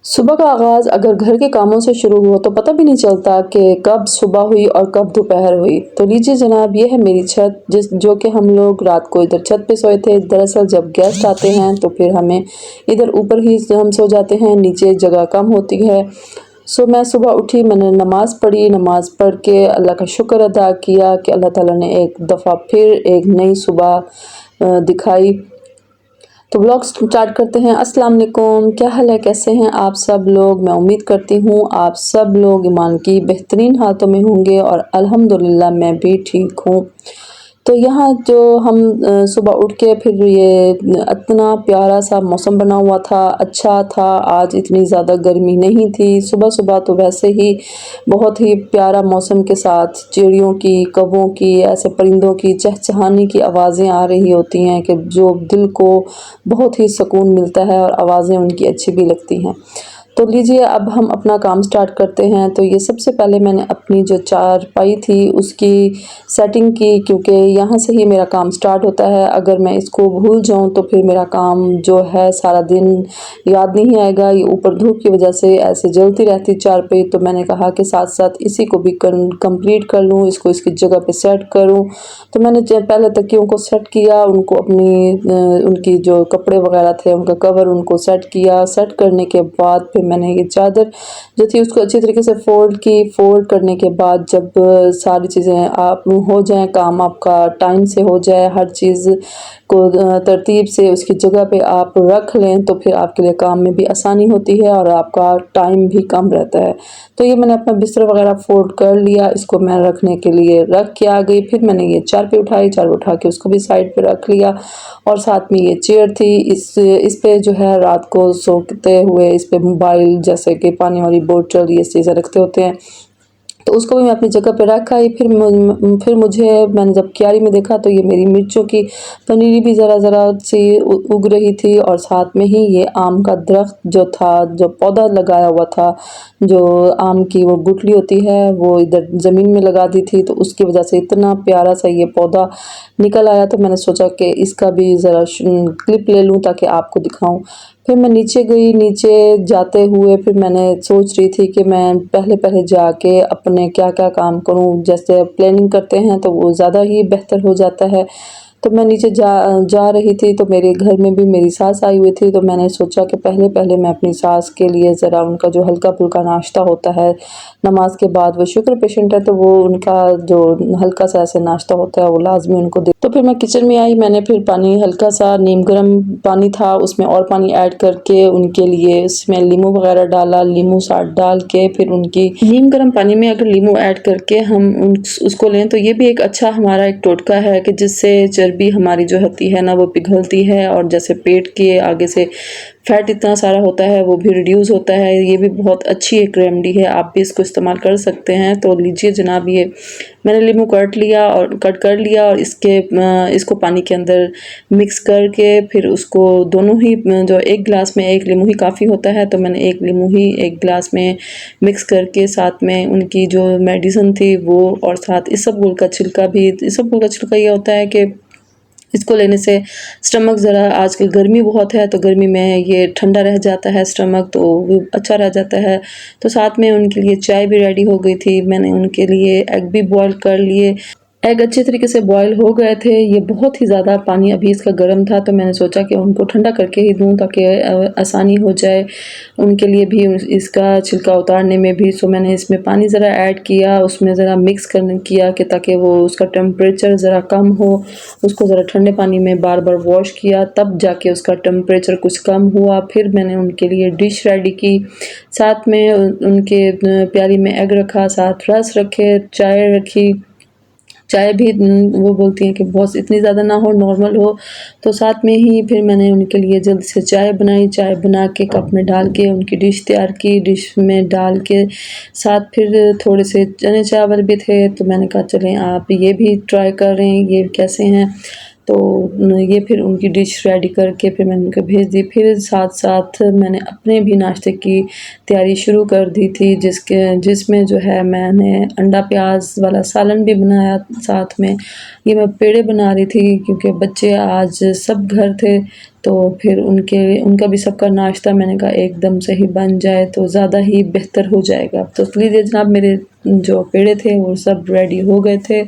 सुबह का आगाज़ अगर घर के कामों से शुरू हुआ तो पता भी नहीं चलता कि कब सुबह हुई और कब दोपहर हुई। तो लीजिए जनाब, ये है मेरी छत जो कि हम लोग रात को इधर छत पे सोए थे। दरअसल जब गेस्ट आते हैं तो फिर हमें इधर ऊपर ही हम सो जाते हैं, नीचे जगह कम होती है। सो मैं सुबह उठी, मैंने नमाज़ पढ़ी, नमाज़ पढ़ के अल्लाह का शुक्र अदा किया कि अल्लाह ताला ने एक दफ़ा फिर एक नई सुबह दिखाई। तो व्लॉग स्टार्ट करते हैं। अस्सलाम वालेकुम, क्या हाल है, कैसे हैं आप सब लोग। मैं उम्मीद करती हूँ आप सब लोग ईमान की बेहतरीन हालतों में होंगे और अल्हम्दुलिल्लाह मैं भी ठीक हूँ। तो यहाँ जो हम सुबह उठ के फिर ये इतना प्यारा सा मौसम बना हुआ था, अच्छा था। आज इतनी ज़्यादा गर्मी नहीं थी। सुबह-सुबह तो वैसे ही बहुत ही प्यारा मौसम के साथ चिड़ियों की, कौवों की, ऐसे परिंदों की चहचहाने की आवाज़ें आ रही होती हैं कि जो दिल को बहुत ही सुकून मिलता है और आवाज़ें उनकी अच्छी भी लगती हैं। तो लीजिए अब हम अपना काम स्टार्ट करते हैं। तो ये सबसे पहले मैंने अपनी जो चारपाई थी उसकी सेटिंग की, क्योंकि यहाँ से ही मेरा काम स्टार्ट होता है। अगर मैं इसको भूल जाऊँ तो फिर मेरा काम जो है सारा दिन याद नहीं आएगा। ये ऊपर धूप की वजह से ऐसे जलती रहती चारपाई, तो मैंने कहा कि साथ साथ इसी को भी कंप्लीट कर लूँ, इसको इसकी जगह पे सेट करूँ। तो मैंने पहले तकियों को सेट किया, उनको अपनी उनकी जो कपड़े वगैरह थे उनका कवर उनको सेट किया। सेट करने के बाद फिर मैंने ये चादर जो थी उसको अच्छी तरीके से फ़ोल्ड की। फ़ोल्ड करने के बाद जब सारी चीज़ें आप हो जाएँ, काम आपका टाइम से हो जाए, हर चीज़ को तरतीब से उसकी जगह पे आप रख लें, तो फिर आपके लिए काम में भी आसानी होती है और आपका टाइम भी कम रहता है। तो ये मैंने अपना बिस्तर वगैरह फ़ोल्ड कर लिया, इसको मैं रखने के लिए रख के आ गई। फिर मैंने ये चारपाई उठाई, चारपाई उठा के उसको भी साइड पे रख लिया और साथ में ये चेयर थी, इस पे जो है रात को सोते हुए इस पे मोबाइल जैसे कि पानी वाली बोतल ये चीज़ें रखते होते हैं, तो उसको भी मैं अपनी जगह पे रख आई। फिर मुझे मैंने जब क्यारी में देखा तो ये मेरी मिर्चों की पनीरी भी ज़रा-ज़रा सी उग रही थी और साथ में ही ये आम का दरख्त जो था, जो पौधा लगाया हुआ था, जो आम की वो गुठली होती है वो इधर ज़मीन में लगा दी थी, तो उसकी वजह से इतना प्यारा सा ये पौधा निकल आया। तो मैंने सोचा कि इसका भी ज़रा क्लिप ले लूँ ताकि आपको दिखाऊँ। फिर मैं नीचे गई, नीचे जाते हुए फिर मैंने सोच रही थी कि मैं पहले जाके अपने क्या-क्या काम करूँ। जैसे प्लानिंग करते हैं तो वो ज़्यादा ही बेहतर हो जाता है। तो मैं नीचे जा रही थी तो मेरे घर में भी मेरी सास आई हुई थी, तो मैंने सोचा कि पहले मैं अपनी सास के लिए ज़रा उनका जो हल्का-फुल्का नाश्ता होता है, नमाज़ के बाद वो शुगर पेशेंट है तो वो उनका जो हल्का-सा ऐसे नाश्ता होता है वो लाज़मी उनको दे। तो फिर मैं किचन में आई, मैंने फिर पानी हल्का-सा नीम गर्म पानी था उसमें और पानी ऐड करके उनके लिए उसमें लीमू वगैरह डाला, लीमू साथ डाल के फिर उनकी नीम गर्म पानी में अगर लीमू ऐड करके हम उसको लें तो ये भी एक अच्छा हमारा एक टोटका है कि जिससे चर्बी हमारी जो होती है ना वो पिघलती है और जैसे पेट के आगे से फैट इतना सारा होता है वो भी रिड्यूस होता है। ये भी बहुत अच्छी एक रेमेडी है, आप भी इसको इस्तेमाल कर सकते हैं। तो लीजिए जनाब, ये मैंने लीमू कट कर लिया और इसको पानी के अंदर मिक्स करके फिर उसको दोनों ही जो एक गिलास में एक लीमू ही काफ़ी होता है, तो मैंने एक लीमू ही एक गिलास में मिक्स करके साथ में उनकी जो मेडिसिन थी वो और साथ इसबगोल का छिलका भी। इसबगोल का छिलका ये होता है कि इसको लेने से स्टमक ज़रा, आजकल गर्मी बहुत है तो गर्मी में ये ठंडा रह जाता है स्टमक, तो वो अच्छा रह जाता है। तो साथ में उनके लिए चाय भी रेडी हो गई थी, मैंने उनके लिए एग भी बॉईल कर लिए। एग अच्छे तरीके से बॉईल हो गए थे, ये बहुत ही ज़्यादा पानी अभी इसका गर्म था, तो मैंने सोचा कि उनको ठंडा करके ही दूँ ताकि आसानी हो जाए उनके लिए भी इसका छिलका उतारने में भी। सो मैंने इसमें पानी ज़रा ऐड किया, उसमें ज़रा मिक्स किया कि ताकि वो उसका टेम्परेचर ज़रा कम हो। उसको ज़रा ठंडे पानी में बार-बार वॉश किया, तब जाके उसका टेम्परेचर कुछ कम हुआ। फिर मैंने उनके लिए डिश रेडी की, साथ में उनके प्याली में एग रखा, साथ रस रखे, चाय रखी। चाय भी वो बोलती हैं कि बहुत इतनी ज़्यादा ना हो, नॉर्मल हो। तो साथ में ही फिर मैंने उनके लिए जल्दी से चाय बनाई, चाय बना के कप में डाल के उनकी डिश तैयार की। डिश में डाल के साथ फिर थोड़े से चने चावल भी थे, तो मैंने कहा चलें आप ये भी ट्राई कर रहे हैं, ये कैसे हैं। तो ये फिर उनकी डिश रेडी करके फिर मैंने उनको भेज दी। फिर साथ साथ मैंने अपने भी नाश्ते की तैयारी शुरू कर दी थी, जिसमें जो है मैंने अंडा प्याज वाला सालन भी बनाया साथ में। ये मैं पेड़े बना रही थी क्योंकि बच्चे आज सब घर थे, तो फिर उनका भी सबका नाश्ता मैंने कहा एकदम से ही बन जाए तो ज़्यादा ही बेहतर हो जाएगा। तो लीजिए जनाब, मेरे जो पेड़े थे वो सब रेडी हो गए थे,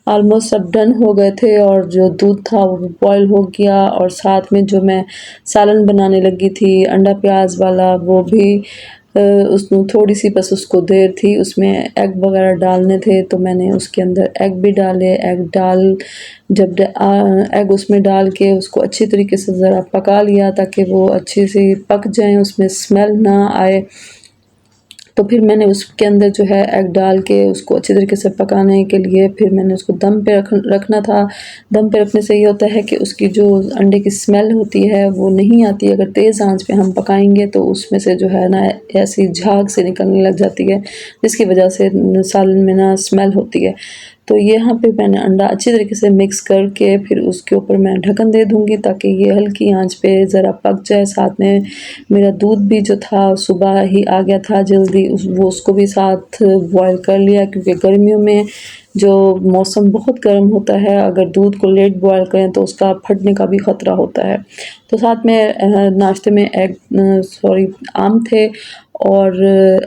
ऑलमोस्ट सब डन हो गए थे, और जो दूध था वो भी बॉयल हो गया, और साथ में जो मैं सालन बनाने लगी थी अंडा प्याज वाला वो भी उसमें थोड़ी सी बस उसको देर थी, उसमें एग वगैरह डालने थे तो मैंने उसके अंदर एग भी डाले। जब एग उसमें डाल के उसको अच्छी तरीके से ज़रा पका लिया ताकि वो अच्छे से पक जाएं, उसमें स्मेल ना आए। तो फिर मैंने उसके अंदर जो है एग डाल के उसको अच्छी तरीके से पकाने के लिए फिर मैंने उसको दम पे रखना था। दम पे रखने से ये होता है कि उसकी जो अंडे की स्मेल होती है वो नहीं आती। अगर तेज़ आंच पे हम पकाएंगे तो उसमें से जो है ना ऐसी झाग से निकलने लग जाती है, जिसकी वजह से सालन में ना स्मेल होती है। तो यहाँ पे मैंने अंडा अच्छी तरीके से मिक्स करके फिर उसके ऊपर मैं ढक्कन दे दूँगी ताकि ये हल्की आंच पे ज़रा पक जाए। साथ में मेरा दूध भी जो था सुबह ही आ गया था जल्दी, उसको भी साथ बॉयल कर लिया, क्योंकि गर्मियों में जो मौसम बहुत गर्म होता है, अगर दूध को लेट बॉयल करें तो उसका फटने का भी ख़तरा होता है। तो साथ में नाश्ते में आम थे, और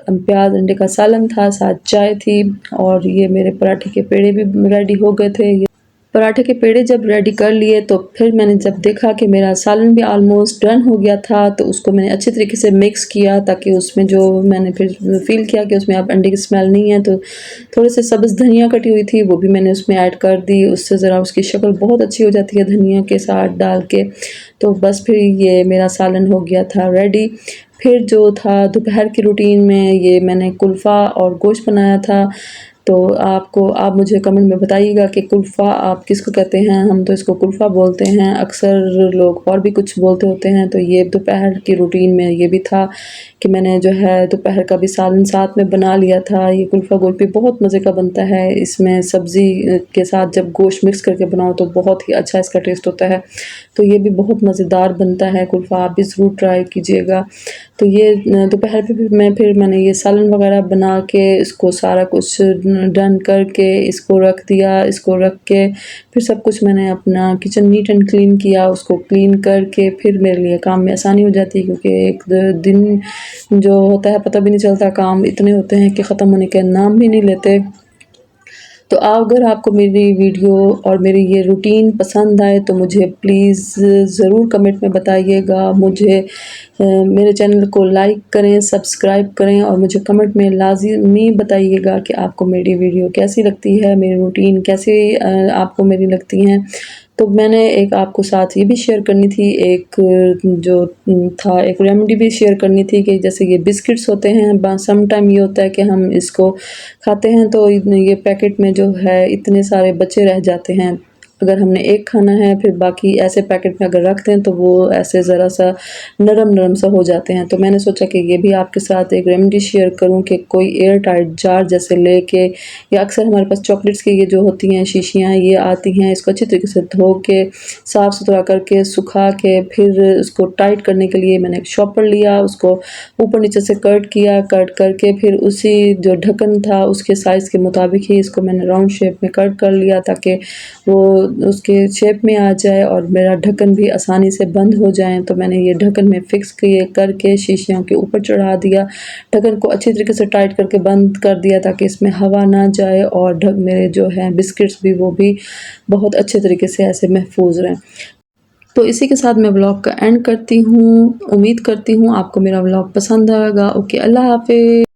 प्याज अंडे का सालन था, साथ चाय थी, और ये मेरे पराठे के पेड़े भी रेडी हो गए थे। पराठे के पेड़े जब रेडी कर लिए तो फिर मैंने जब देखा कि मेरा सालन भी ऑलमोस्ट डन हो गया था, तो उसको मैंने अच्छी तरीके से मिक्स किया ताकि उसमें जो मैंने फिर फ़ील किया कि उसमें अब अंडे की स्मेल नहीं है, तो थोड़े से सब्ज़ धनिया कटी हुई थी वो भी मैंने उसमें ऐड कर दी। उससे ज़रा उसकी शक्ल बहुत अच्छी हो जाती है धनिया के साथ डाल के। तो बस फिर ये मेरा सालन हो गया था रेडी। फिर जो था दोपहर की रूटीन में ये मैंने कुल्फ़ा और गोश्त बनाया था। तो आप मुझे कमेंट में बताइएगा कि कुल्फ़ा आप किसको कहते हैं? हम तो इसको कुल्फ़ा बोलते हैं, अक्सर लोग और भी कुछ बोलते होते हैं। तो ये दोपहर की रूटीन में ये भी था कि मैंने जो है दोपहर का भी सालन साथ में बना लिया था। ये कुल्फ़ा गोश्त भी बहुत मज़े का बनता है, इसमें सब्ज़ी के साथ जब गोश्त मिक्स करके बनाओ तो बहुत ही अच्छा इसका टेस्ट होता है। तो ये भी बहुत मज़ेदार बनता है कुल्फ़ा, आप भी ज़रूर ट्राई कीजिएगा। तो ये दोपहर पे फिर मैंने ये सालन वगैरह बना के इसको सारा कुछ डन करके इसको रख दिया। इसको रख के फिर सब कुछ मैंने अपना किचन नीट एंड क्लीन किया। उसको क्लीन करके फिर मेरे लिए काम में आसानी हो जाती है, क्योंकि एक दिन जो होता है पता भी नहीं चलता, काम इतने होते हैं कि ख़त्म होने के नाम भी नहीं लेते। तो अगर आपको मेरी वीडियो और मेरी ये रूटीन पसंद आए तो मुझे प्लीज़ ज़रूर कमेंट में बताइएगा। मेरे चैनल को लाइक करें, सब्सक्राइब करें, और मुझे कमेंट में लाज़िमी बताइएगा कि आपको मेरी वीडियो कैसी लगती है, मेरी रूटीन कैसी आपको मेरी लगती हैं। तो मैंने एक आपको साथ ये भी शेयर करनी थी, एक रेमेडी भी शेयर करनी थी कि जैसे ये बिस्किट्स होते हैं, सम टाइम ये होता है कि हम इसको खाते हैं तो ये पैकेट में जो है इतने सारे बचे रह जाते हैं। अगर हमने एक खाना है फिर बाकी ऐसे पैकेट में अगर रख दें तो वो ऐसे ज़रा सा नरम सा हो जाते हैं। तो मैंने सोचा कि ये भी आपके साथ एक रेमेडी शेयर करूं कि कोई एयर टाइट जार जैसे लेके, या अक्सर हमारे पास चॉकलेट्स की ये जो होती हैं शीशियाँ ये आती हैं, इसको अच्छी तरीके से धो के साफ़ सुथरा करके सुखा के फिर उसको टाइट करने के लिए मैंने एक शॉपर लिया, उसको ऊपर नीचे से कट किया। कट करके फिर उसी जो ढक्कन था उसके साइज़ के मुताबिक ही इसको मैंने राउंड शेप में कट कर लिया ताकि वो उसके शेप में आ जाए और मेरा ढक्कन भी आसानी से बंद हो जाए। तो मैंने ये ढक्कन में फिक्स करके शीशियों के ऊपर चढ़ा दिया। ढक्कन को अच्छी तरीके से टाइट करके बंद कर दिया ताकि इसमें हवा ना जाए, और मेरे जो है बिस्किट्स भी वो भी बहुत अच्छे तरीके से ऐसे महफूज रहें। तो इसी के साथ मैं व्लॉग का एंड करती हूँ। उम्मीद करती हूँ आपको मेरा व्लॉग पसंद आएगा। ओके, अल्लाह हाफ़िज़।